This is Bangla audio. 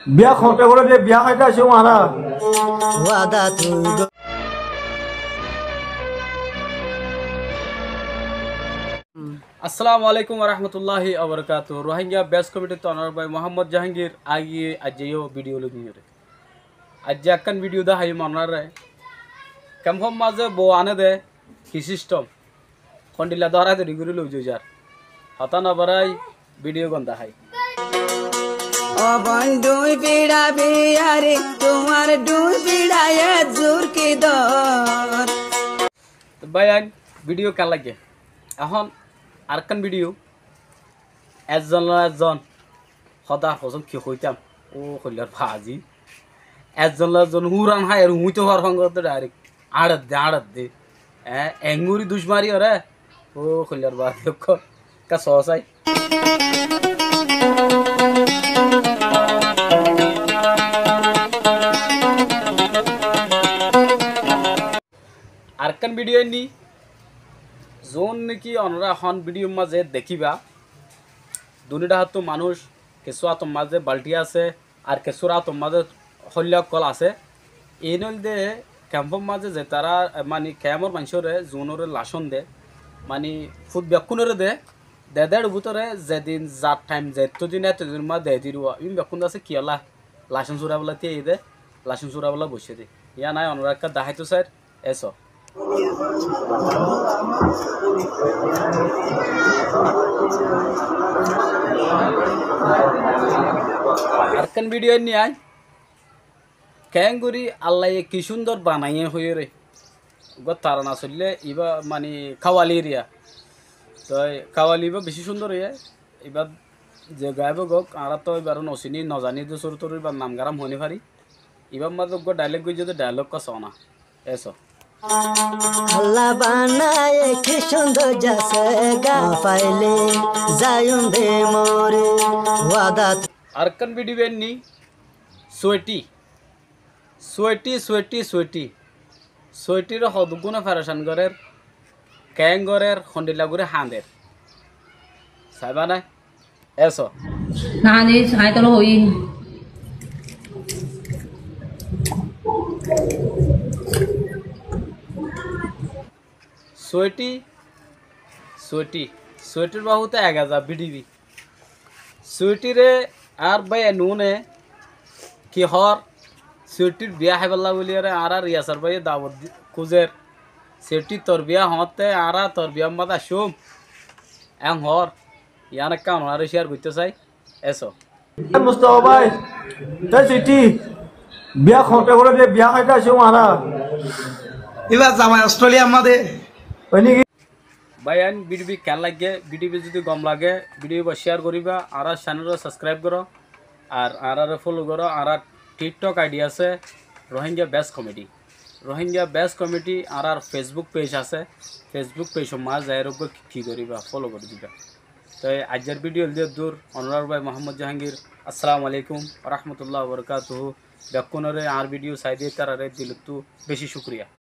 বিয়া খতে করে যে বিয়া খাইতে আসো মারা ওয়াদা তুই আসসালামু আলাইকুম রহমতুল্লাহি আবরকাত রোহিঙ্গা বেস কমিটি তো অনার ভাই মোহাম্মদ জাহাঙ্গীর আগে আজও ভিডিও লুকিয়ে আজ একখান ভিডিও দা হাই মনার ক্যাম্পম মাঝে বউ আনে দে কি সিস্টেম খন্ডিলা ধরা ধরি করে লই যার হতা না বারাই ভিডিও গন্ধা হাই ও বন্ধুই পিড়া বিয়ারে তোমার দুই পিড়ায় জোর কি দর ভাই আইন ভিডিও কেন লাগে এখন আরেকখান ভিডিও একজন সদা হজম কি হইতাম ও কইলার ভাজি একজন হুরান হাই আর হুইতে হওয়ার সঙ্গে ডাইরেক্ট আড়ত দে এঙ্গুরি দুশমারি ওরে ও কইলার ভাজি কা সসাই আরেকখান ভিডিও নি जोन नाकि अनरा हन भिडिओ माजे देखिबा दुनिटा हाथ मानुष केसुआ तो माजे बाल्टी आछे और केसुरा तो माजे हल्ला कल आछे एनल दे कैम्प माजे जे तारा मानी कैमर मानसरे जोनरे लासन दे मानी फुट बेकुनरे दे देदेर भुतरे जेदिन जात टाइम जेतो दिन एतो दिन मा दे दिरुवा इन बेकुन आछे कियाला लासन सुराबला ते दे लासन सुराबला बসে दे या नाय अनरा का दाहाइतो स्যার एसो আরেকখান ভিডিও নিয়ে আয় ক্যাঙ্গুরি আল্লাহ কি সুন্দর বানাইয়ে হয়ে রে তারা না চললে এবার মানে খাওয়ালি এরিয়া তো খাওয়ালি এবার বেশি সুন্দর হয়ে এবার যে গাইব গক আর তো এবার নচিনি নজানি যে সরু তোর এবার নাম গারাম হনে পারি এবার মাত্র ডায়লগ গই যদি ডায়লগ কা শোনা এসো আল্লাহ বানায় কি সুন্দর যাচ্ছে গা পাইলে যায়ুন দে মোরে ওয়াদা আরেকখান video বেননি sweaty sweaty sweaty sweaty সোয়েটির হদগুণে ফেরাসান গরের ক্যাঙ্গরের খন্ডিলাগুড়ে হাঁদের সাইবা নাই এসো না নে আয়তল হই সোয়েটি সোয়েটি সোয়েটির বাহুতে 1000 বিডিবি সোয়েটিরে আর ভাই নুনে কি হর সোয়েটির বিয়া হাইবাল্লা বলি আরে আর রিয়াসার ভাই দাওয়াত খুঁজের সোয়েটি তোর বিয়া হতে আর তোর বিয়া মাদা শুম এং হর ইয়ান কাউন আর শেয়ার করতে চাই এসো মুস্তাফা ভাই তাই সিটি বিয়া খতে করে যে বিয়া খাইতে আসো মারা এবার জামাই অস্ট্রেলিয়া আমাদের ওই নাকি ভাই আইন ভিডিও কেন লাগে ভিডিও যদি গম লাগে ভিডিও শেয়ার করিবা আর চ্যানেল সাবস্ক্রাইব করো আর ফলো করো আর টিকটক আইডি আছে Rohingya base committee Rohingya base committee আর ফেসবুক পেজ আছে ফেসবুক পেজ মা যাই রোগ কি করিবা ফলো করে দিবা তো আজকের ভিডিও দিয়ে দূর অনুরাগ ভাই মোহাম্মদ জাহাঙ্গীর আসসালামু আলাইকুম রহমতুল্লাহ বরকাতুহু বেকুনরে আর ভিডিও সাইডে তারারে দিল তো বেশি শুক্রিয়া।